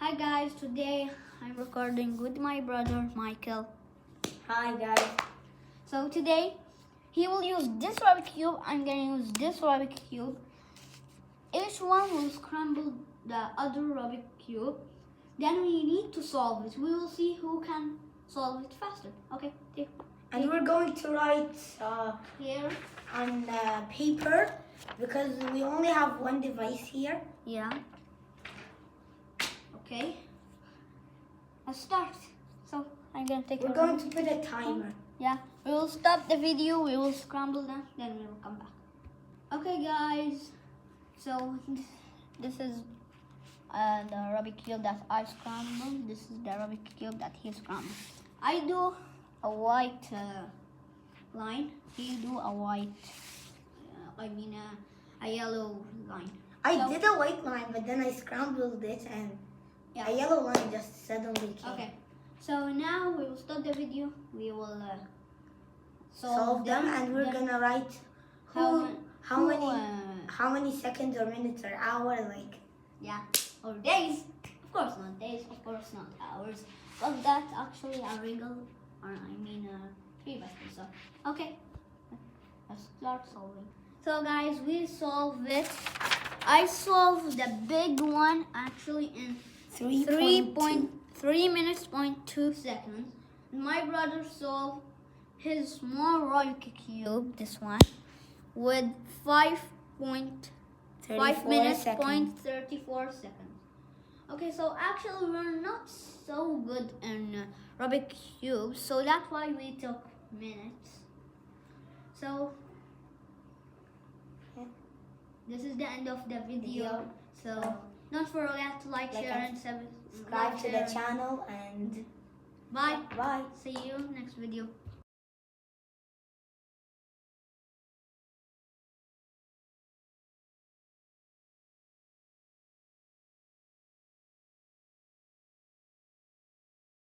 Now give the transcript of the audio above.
Hi guys, today I'm recording with my brother Michael. Hi guys. So today he will use this Rubik cube. I'm gonna use this Rubik cube. Each one will scramble the other Rubik cube. Then we need to solve it. We will see who can solve it faster. Okay, take. And we're going to write Here. on paper because we only have one device here. Yeah. Okay. Let's start. So I'm gonna take. We're going to put a timer. Yeah. We will stop the video. We will scramble them. Then we will come back. Okay, guys. So this is the Rubik cube that I scrambled. This is the Rubik cube that he scrambled. I do a white line. He do a white. A yellow line. I did a white line, but then I scrambled it, and a yellow line just suddenly came. Okay. So now we will stop the video. We will solve them, and we're gonna write how many seconds or minutes or hour, like. Yeah, or days. Of course not days. Of course not hours. But that's actually a regal, or previously. So okay, let's start solving. So guys, we solved it. I solved the big one actually in 3.3 minutes, 0.2 seconds. My brother solved his small Rubik cube, this one, with 5 minutes, 0.34 seconds. Okay, so actually we're not so good in Rubik cubes, so that's why we took minutes. So this is the end of the video. So don't forget to like, share, and subscribe to the channel, and bye. Bye. See you next video.